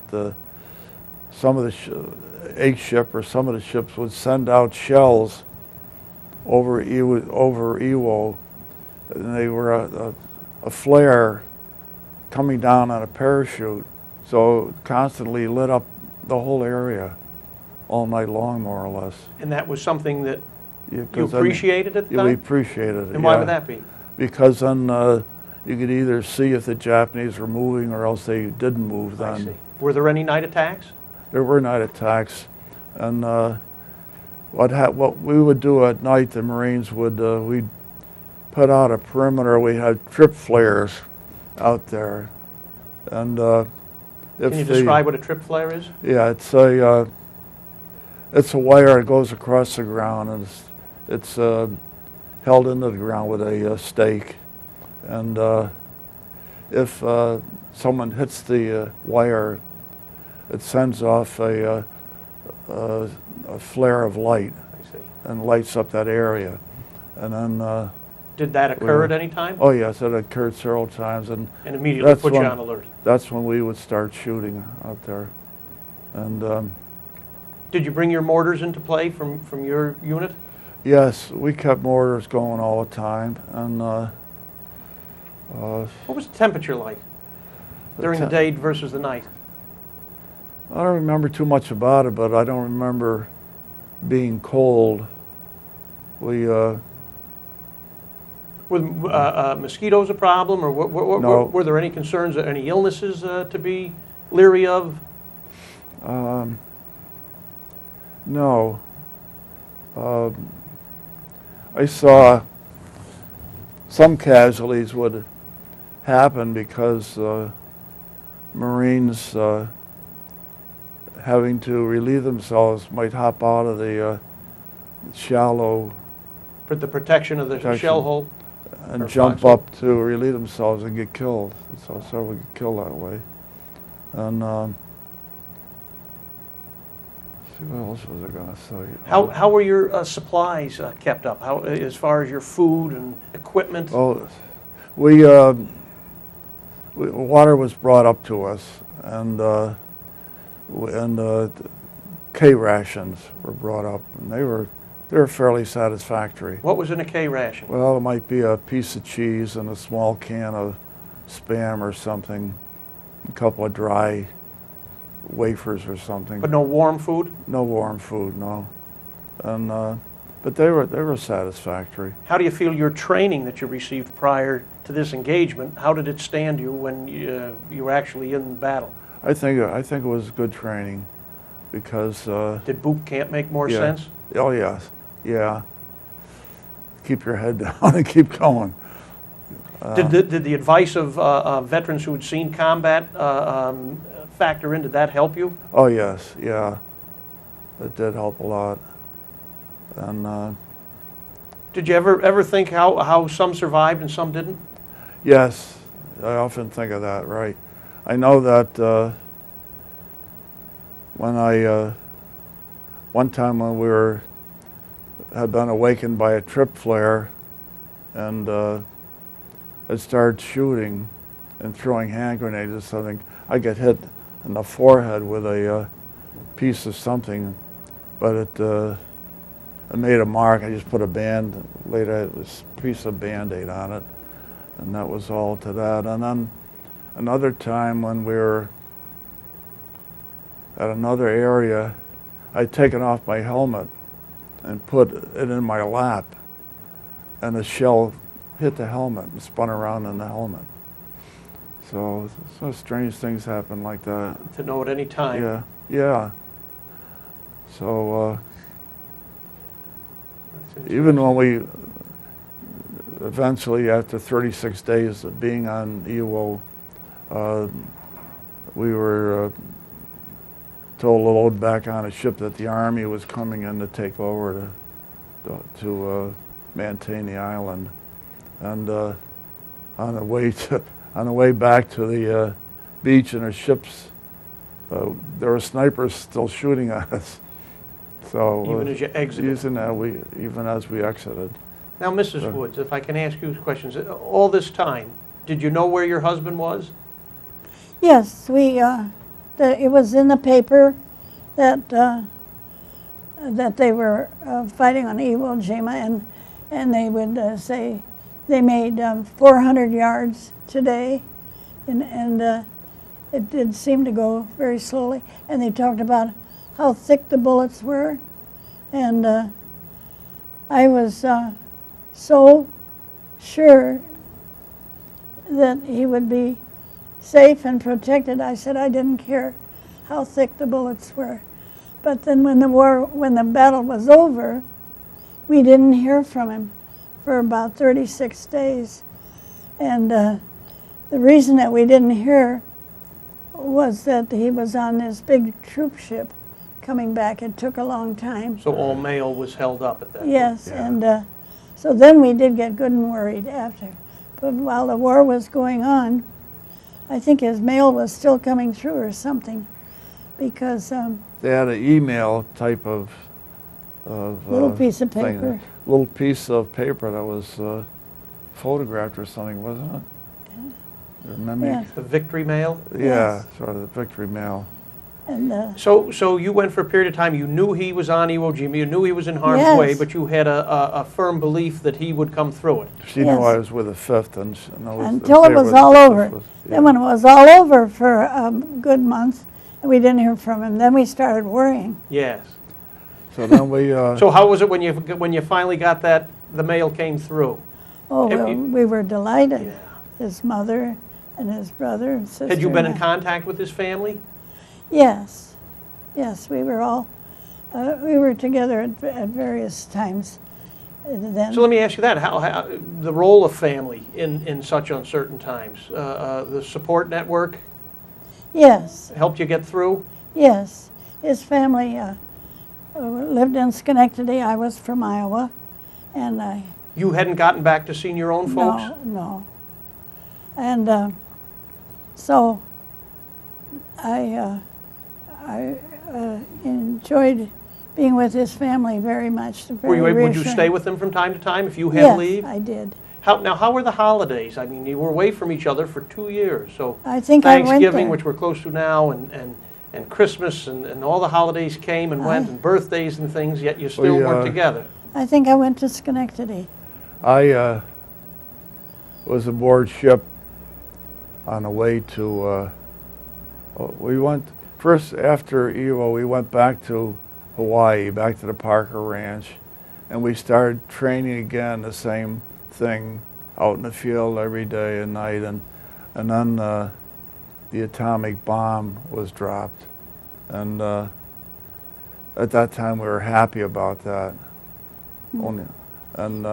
some of the H ship or some of the ships would send out shells over Iwo, and they were a flare coming down on a parachute, so it constantly lit up the whole area all night long, more or less. And that was something that Yeah, you appreciated at the yeah, we time? appreciated it. And why yeah. would that be? Because then you could either see if the Japanese were moving or else they didn't move then. I see. Were there any night attacks? There were night attacks, and what we would do at night, the Marines would, we'd put out a perimeter. We had trip flares out there, and if Can you describe what a trip flare is? Yeah, it's a wire that goes across the ground, and it's held into the ground with a stake, and if someone hits the wire, it sends off a flare of light I see. and lights up that area. And then... Did that occur at any time? Oh yes, it occurred several times. And immediately put you on alert? That's when we would start shooting out there. And did you bring your mortars into play from your unit? yes, we kept mortars going all the time. And What was the temperature like during the day versus the night? I don't remember too much about it, but I don't remember being cold. We Were mosquitoes a problem, or No. were there any concerns, any illnesses to be leery of? no. I saw some casualties would happen because Marines having to relieve themselves might hop out of the shallow For the protection of the Protection. shell hole? and Or jump foxhole. up to relieve themselves and get killed. So several get killed that way. And see, what else was I going to say? How were your supplies kept up? How, as far as your food and equipment? Oh, water was brought up to us, and K rations were brought up, and they were fairly satisfactory. What was in a K ration? Well, it might be a piece of cheese and a small can of Spam or something, a couple of dry wafers or something. But no warm food? No warm food, no. And but they were satisfactory. How do you feel your training that you received prior to this engagement? How did it stand you when you were actually in battle? I think it was good training, because Did boot camp make more yeah. sense? Oh yes, yeah. Keep your head down and keep going. Did the advice of veterans who had seen combat factor in? Did that help you? Oh yes, yeah. It did help a lot. And Did you ever think how some survived and some didn't? yes, I often think of that. Right. I know that when one time when we had been awakened by a trip flare, and had started shooting and throwing hand grenades or something, I get hit in the forehead with a piece of something, but it made a mark. I just put laid a piece of Band-Aid on it, and that was all to that. And then another time when we were at another area, I'd taken off my helmet and put it in my lap, and a shell hit the helmet and spun around in the helmet. So strange things happen like that. To know at any time. Yeah, yeah. So even when we eventually, after 36 days of being on EWO, we were told to load back on a ship that the Army was coming in to take over to maintain the island. And on the way back to the beach in our ships, there were snipers still shooting at us. So Even as you exited? Even as we exited. Now, Mrs. Woods, if I can ask you questions, all this time, did you know where your husband was? Yes, it was in the paper that that they were fighting on Iwo Jima, and they would say they made 400 yards today, and it did seem to go very slowly. And they talked about how thick the bullets were, and I was so sure that he would be safe and protected. I said I didn't care how thick the bullets were. But then when the battle was over, we didn't hear from him for about 36 days. And the reason that we didn't hear was that he was on this big troop ship coming back. It took a long time. So all mail was held up at that point? Yes, Yeah. and so then we did get good and worried after. But while the war was going on, I think his mail was still coming through or something, because They had an email type of little piece of thing, paper. a little piece of paper that was photographed or something, wasn't it? Remember? Yeah. The victory mail? Yeah, Yes. sort of the victory mail. And So you went for a period of time, you knew he was on Iwo Jima, you knew he was in harm's Yes. way, but you had a firm belief that he would come through it. She knew Yes. I was with the 5th, and I was, until it was all over. Then when it was all over for a good month, and we didn't hear from him, then we started worrying. Yes. So then we. So how was it when you finally got the mail came through? Oh, If well, you- we were delighted. Yeah. His mother and his brother and sister. Had you been and in I. contact with his family? Yes, yes, we were all, we were together at various times. Then, So let me ask you that, how the role of family in such uncertain times? The support network yes, helped you get through? yes. His family lived in Schenectady. I was from Iowa, and I You hadn't gotten back to seeing your own folks? no. And so I enjoyed being with his family very much. Would you Reassuring. stay with them from time to time if you had to leave? Yes, I did. How were the holidays? I mean, you were away from each other for 2 years, so I think I went Thanksgiving, there. which we're close to now, and Christmas, and all the holidays came and went, and birthdays and things, yet you still weren't together. I think I went to Schenectady. I was aboard ship on the way to, we went, first after Evo, we went back to Hawaii, back to the Parker Ranch, and we started training again, the same thing, out in the field every day and night, and then the atomic bomb was dropped, and at that time we were happy about that, only, and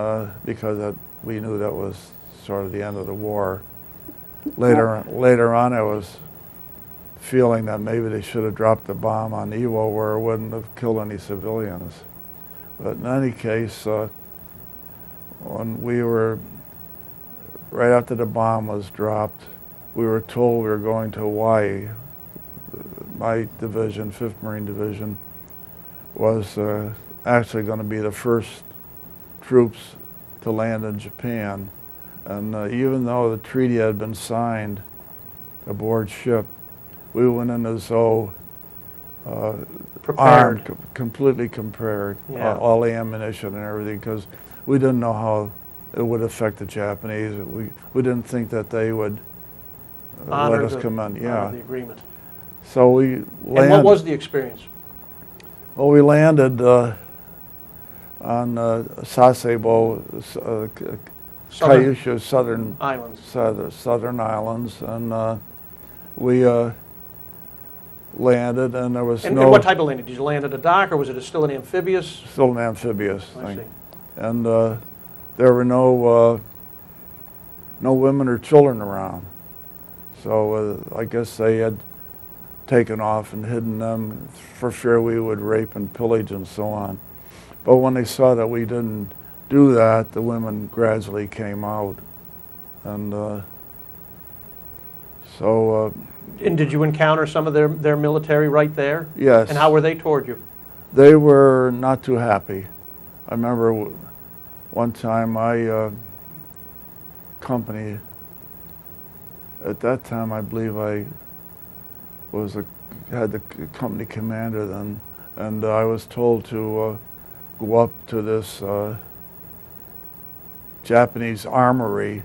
because we knew that was sort of the end of the war. Later on, I was feeling that maybe they should have dropped the bomb on Iwo where it wouldn't have killed any civilians. But in any case, when we were, right after the bomb was dropped, we were told we were going to Hawaii. My division, 5th Marine Division, was actually going to be the first troops to land in Japan. And even though the treaty had been signed aboard ship, we went in as though armed, completely prepared, all the ammunition and everything, because we didn't know how it would affect the Japanese. We didn't think that they would let us come in. Yeah. The agreement. So we landed. And what was the experience? Well, we landed on Sasebo, Kyushu, southern islands, and we landed, and there was and what type of landing? Did you land at a dock, or was it still an amphibious? Still an amphibious thing. See. And there were no women or children around, so I guess they had taken off and hidden them for fear we would rape and pillage and so on. But when they saw that we didn't do that, the women gradually came out, and so. And did you encounter some of their military right there? Yes. And how were they toward you? They were not too happy. I remember one time my company, at that time I believe I had the company commander then, and I was told to go up to this Japanese armory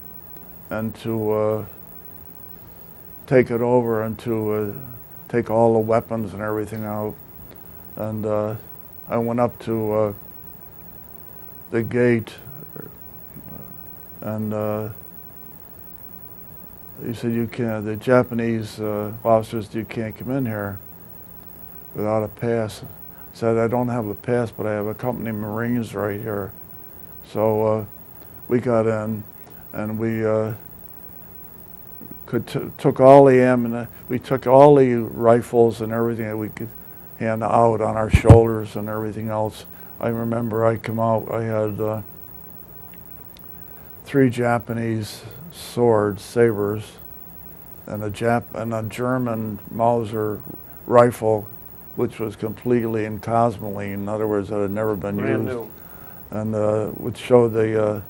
and to take it over and to take all the weapons and everything out. And I went up to the gate, and he said, "You can't." The Japanese officers, "You can't come in here without a pass." I said, "I don't have a pass, but I have a company Marines right here." So we got in, and we took all the ammunition. We took all the rifles and everything that we could hand out on our shoulders and everything else. I remember I come out. I had 3 Japanese swords, sabers, and a German Mauser rifle, which was completely in cosmoline. In other words, that had never been Brand used, new. and which showed the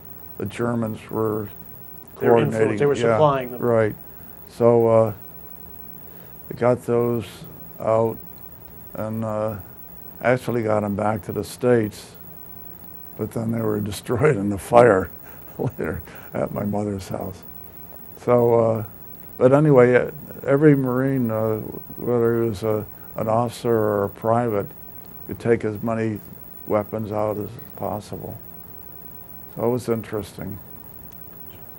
Germans were Their coordinating. influence, they were supplying them. Right. So I got those out, and actually got them back to the States, but then they were destroyed in the fire later at my mother's house. So, but anyway, every Marine, whether he was an officer or a private, could take as many weapons out as possible. So it was interesting.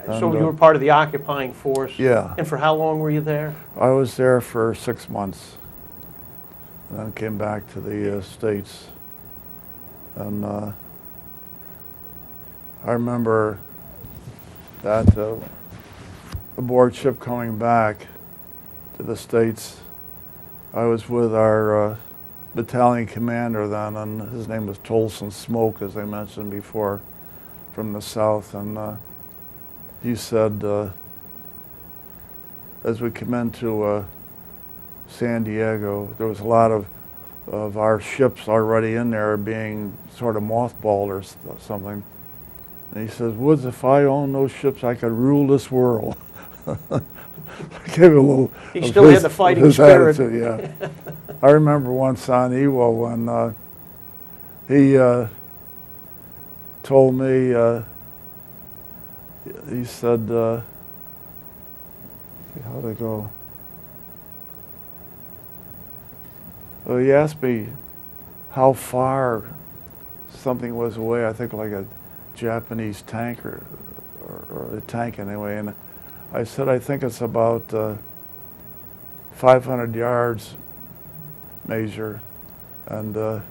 So you were part of the occupying force? Yeah. And for how long were you there? I was there for 6 months, and then came back to the States. And I remember that aboard ship coming back to the States, I was with our battalion commander then, and his name was Tolson Smoke, as I mentioned before, from the South, and he said, as we came into San Diego, there was a lot of of our ships already in there being sort of mothballed or something. And he says, Woods, if I owned those ships, I could rule this world. I gave him a little. He still had the fighting spirit. Attitude, yeah. I remember once on Iwo when he told me, he said, how'd it go? Well, he asked me how far something was away, I think like a Japanese tanker, or a tank anyway, and I said, I think it's about 500 yards, Major. And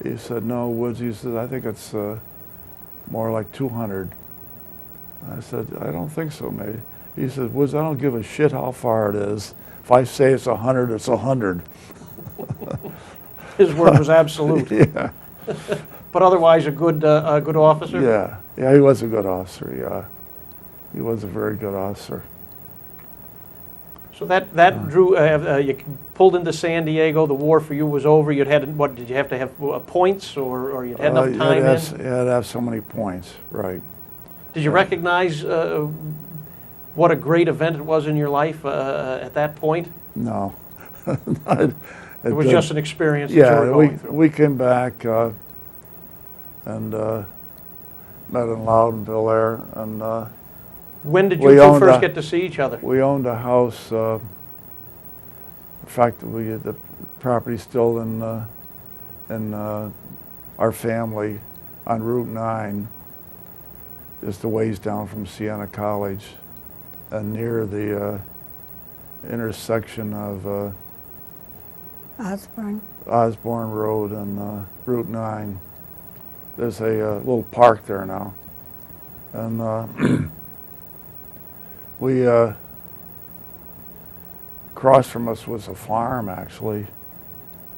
he said, no, Woods, he said, I think it's more like 200. I said, I don't think so, Major. He said, Woods, I don't give a shit how far it is. If I say it's 100, it's 100. His word was absolute. Yeah. But otherwise a good officer? Yeah. Yeah, he was a good officer, yeah. He was a very good officer. So that drew, you pulled into San Diego, the war for you was over, you'd had, what, did you have to have points, or you'd had enough time in? You had to have so many points, right. Did you recognize what a great event it was in your life at that point? No. It was just an experience that you were going through. We came back and met in Loudonville there, and when did you two first get to see each other? We owned a house. In fact, the property's still in our family on Route 9. Just a ways down from Siena College, and near the intersection of Osborne Road and Route 9. There's a little park there now, and we across from us was a farm, actually,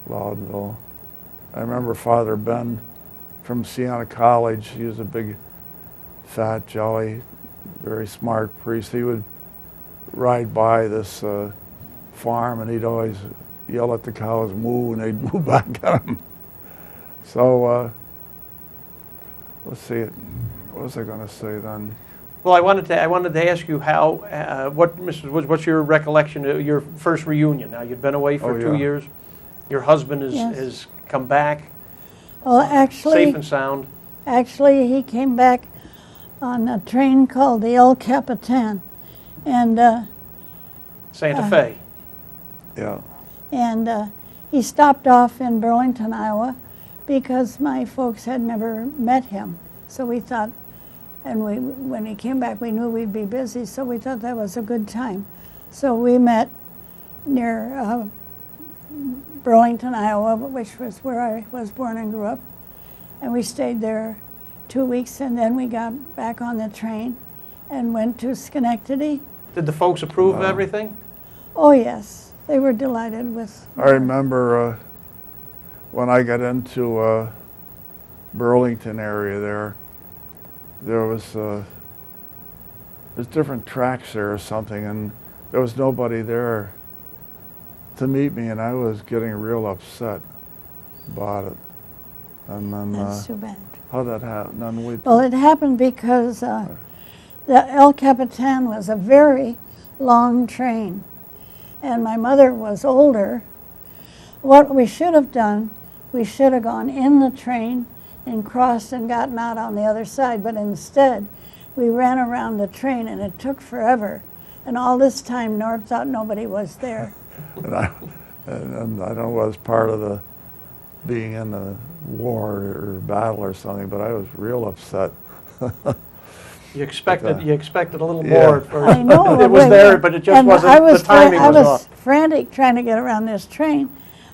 Loudonville. I remember Father Ben from Siena College. He was a big, fat, jolly, very smart priest. He would ride by this farm, and he'd always yell at the cows, moo, and they'd moo back at him. So, let's see, what was I going to say then? Well, I wanted to ask you how, Mrs. Woods, what's your recollection of your first reunion? Now, you'd been away for 2 years. Your husband has come back. Well, actually, safe and sound. Actually, he came back on a train called the El Capitan, and Santa Fe. Yeah. And he stopped off in Burlington, Iowa, because my folks had never met him. So we thought, and when he came back, we knew we'd be busy, so we thought that was a good time. So we met near Burlington, Iowa, which was where I was born and grew up. And we stayed there 2 weeks, and then we got back on the train and went to Schenectady. Did the folks approve of everything? Oh, yes. They were delighted with... I remember when I got into Burlington area there was there's different tracks there or something, and there was nobody there to meet me, and I was getting real upset about it. And then That's too bad. How'd that happen? Well, it happened because the El Capitan was a very long train, and my mother was older. What we should have done, we should have gone in the train and crossed and gotten out on the other side, but instead we ran around the train, and it took forever. And all this time, Norb thought nobody was there. and I don't know what was part of the being in the war or battle or something, but I was real upset. You expected a little more at first. I know. It was there, but it just wasn't, the timing was off. I was frantic trying to get around this train.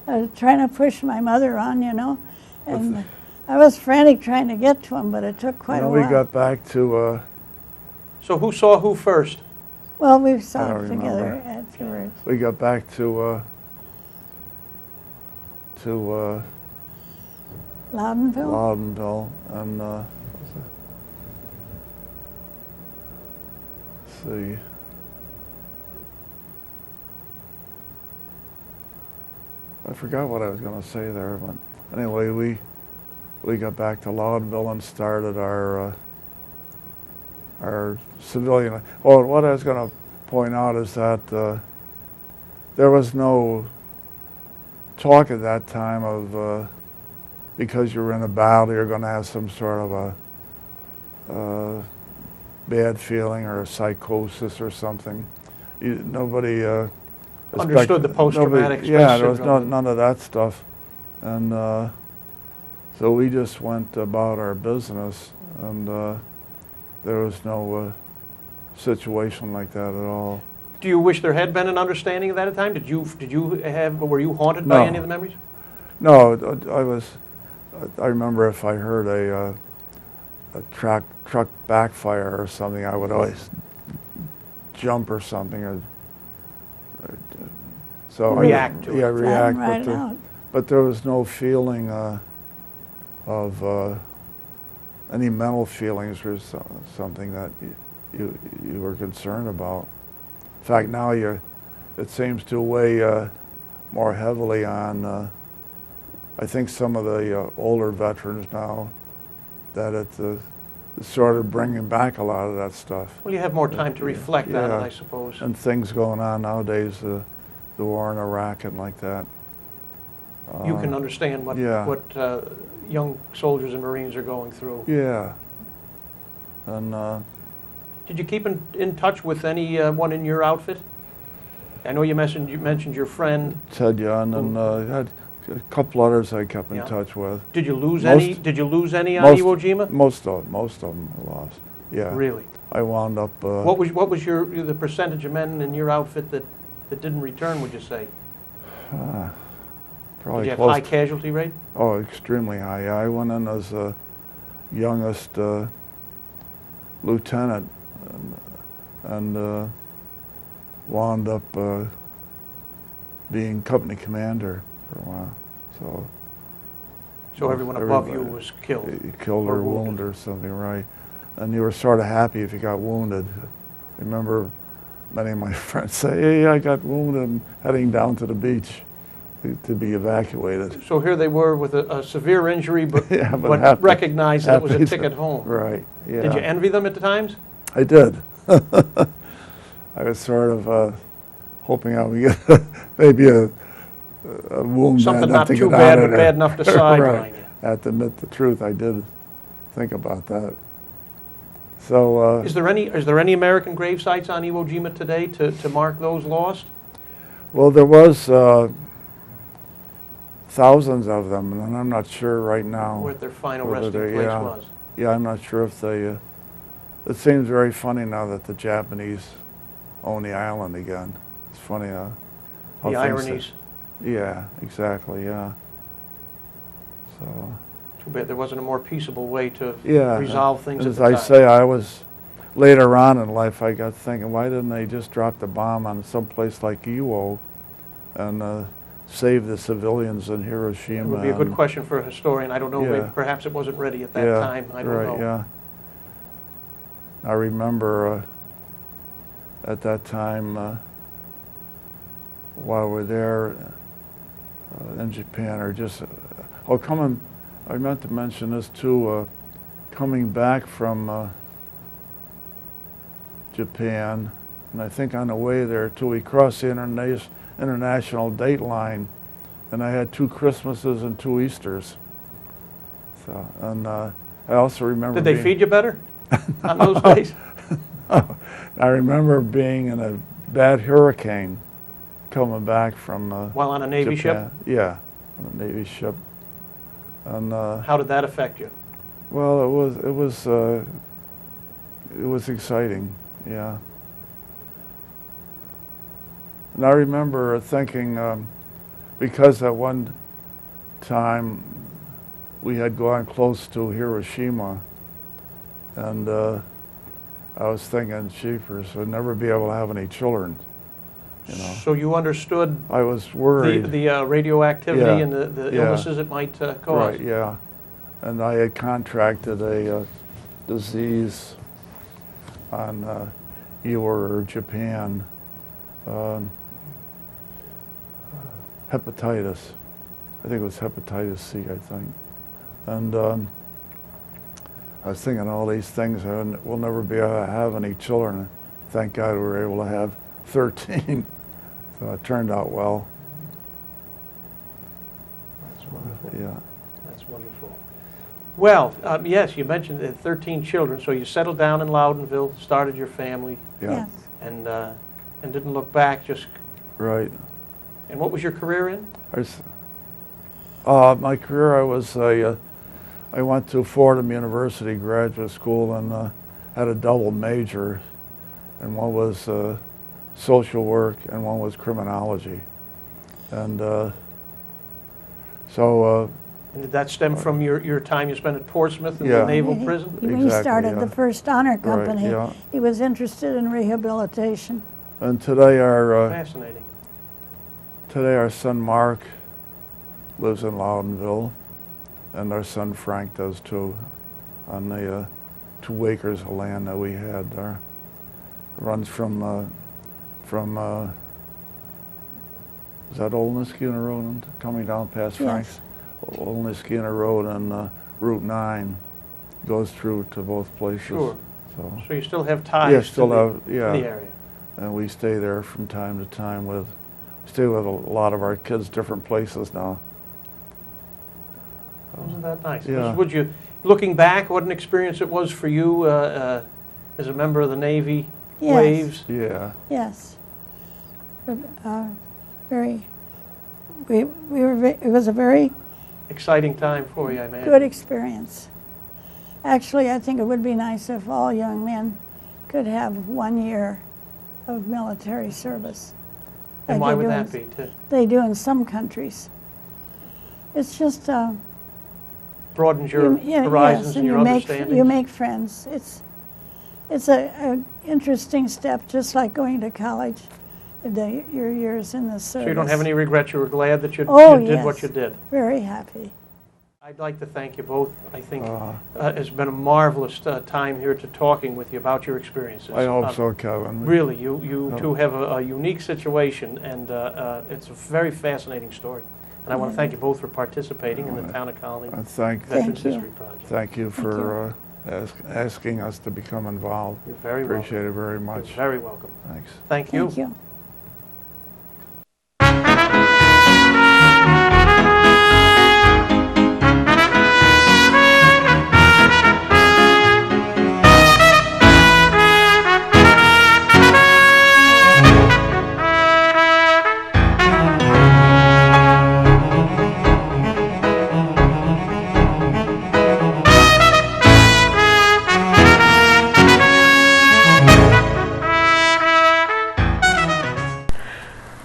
I was trying to push my mother on, and I was frantic trying to get to him, but it took quite a while. We got back to... So who saw who first? Well, we saw it together afterwards. We got back to Loudonville, and let's see. I forgot what I was going to say there, but anyway, we got back to Loudonville and started our civilian. Well, what I was going to point out is that there was no talk at that time of because you're in a battle, you're going to have some sort of a bad feeling or a psychosis or something. Nobody Understood the post-traumatic stress yeah, there was syndrome. none of that stuff, and so we just went about our business, and there was no situation like that at all. Do you wish there had been an understanding of that at the time? Were you haunted by No. any of the memories? No, I remember if I heard a truck backfire or something, I would always jump or something, or so React to it. Yeah, react. Right out. But there was no feeling of any mental feelings or something that you were concerned about. In fact, now it seems to weigh more heavily on. I think some of the older veterans now that it's sort of bringing back a lot of that stuff. Well, you have more time to reflect on it, Yeah. I suppose. And things going on nowadays, the war in Iraq and like that. You can understand what yeah. young soldiers and Marines are going through. Yeah. And Did you keep in touch with anyone in your outfit? I know you mentioned your friend. Ted Young, and had a couple others I kept in Yeah. touch with. Did you lose Most- any? Did you lose any on most- Iwo Jima? Most of them I lost. Yeah. Really? I wound up. What was the percentage of men in your outfit that didn't return? Would you say? Probably Did you have close high casualty rate? Oh, extremely high. Yeah, I went in as the youngest lieutenant, and wound up being company commander for a while. So everyone above you everybody- was killed. Killed or or wounded. wounded or something, right? And you were sort of happy if you got wounded. I remember many of my friends say, "Hey, I got wounded. I'm heading down to the beach to be evacuated." So here they were with a severe injury, but, Yeah, but happy- recognized that it was a happy ticket home. Right. Yeah. Did you envy them at the times? I did. I was sort of hoping I would get maybe a wound Something bad not enough to too get bad, out of but there. bad enough to sideline Right. you. I have to admit the truth. I did think about that. So Is there any American grave sites on Iwo Jima today to mark those lost? well, there was thousands of them, and I'm not sure right now. Where their final whether resting they- place yeah. was? Yeah, I'm not sure if they. It seems very funny now that the Japanese own the island again. It's funny how The things- ironies. Yeah, exactly. Yeah. So. Too bad there wasn't a more peaceable way to Yeah. resolve things and at as the I time. say, I was later on in life. I got thinking, why didn't they just drop the bomb on some place like Iwo and save the civilians in Hiroshima? It would be a good and- question for a historian. I don't know. Yeah. Maybe perhaps it wasn't ready at that Yeah, time. I don't right, know. Yeah. I remember at that time while we're there in Japan, or just I meant to mention this too. Coming back from Japan, and I think on the way there too, we crossed the international date line, and I had 2 Christmases and 2 Easters. So, and I also remember. Did they feed you better on those days? I remember being in a bad hurricane coming back from While on a Navy Japan. ship? Yeah, on a Navy ship. And How did that affect you? well, it was exciting. Yeah. And I remember thinking, because at one time we had gone close to Hiroshima, and I was thinking, jeepers, we'd never be able to have any children. You know, So you understood I was worried. the radioactivity Yeah, and the yeah. illnesses it might cause. Right, yeah. And I had contracted a disease on Iwo, Japan. hepatitis. I think it was hepatitis C, I think. And I was thinking all these things, and we'll never be able to have any children. Thank God we were able to have 13. So it turned out well. That's wonderful. Yeah. That's wonderful. Well, yes, you mentioned 13 children, so you settled down in Loudonville, started your family, Yeah. Yes. and didn't look back. Just Right. and what was your career in? My career, I went to Fordham University Graduate School and had a double major, and one was social work and one was criminology. And And did that stem from your time you spent at Portsmouth in Yeah. the Naval He- Prison? When he Exactly, started yeah. the first honor company, yeah. he was interested in rehabilitation. and today Fascinating. our son Mark lives in Loudonville, and our son Frank does too, on the 2 acres of land that we had there. It runs from is that Old Niskayuna Road and coming down past Yes. Frank's? Old Niskayuna Road and Route 9 goes through to both places. Sure. So, So you still have ties yeah, to still have, the yeah. area. And we stay there from time to time stay with a lot of our kids, different places now. Wasn't that nice? Yeah. Would you, looking back, what an experience it was for you as a member of the Navy, Yes. Waves? Yeah. Yes. But, it was a very Exciting time for you, I imagine. good experience. Actually, I think it would be nice if all young men could have 1 year of military service. And like why they would do that in- be? To They do in some countries. It's just broaden your yes, horizons and your you understanding? make friends. It's a interesting step, just like going to college. Your years in the service. So you don't have any regrets? You were glad that you Oh, did what yes. you did? Very happy. I'd like to thank you both. I think it's been a marvelous time here to talking with you about your experiences. I hope so, Kevin. Really, you two have a unique situation, and it's a very fascinating story. And I want to thank you both for participating in the Town of Colonie And thank Veterans Thank you. History Project. you for asking us to become involved. You're very welcome. Appreciate it very You're much. very welcome. Thanks. Thank you. Thank you.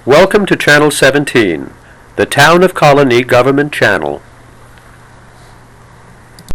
Welcome to Channel 17, the Town of Colonie Government Channel.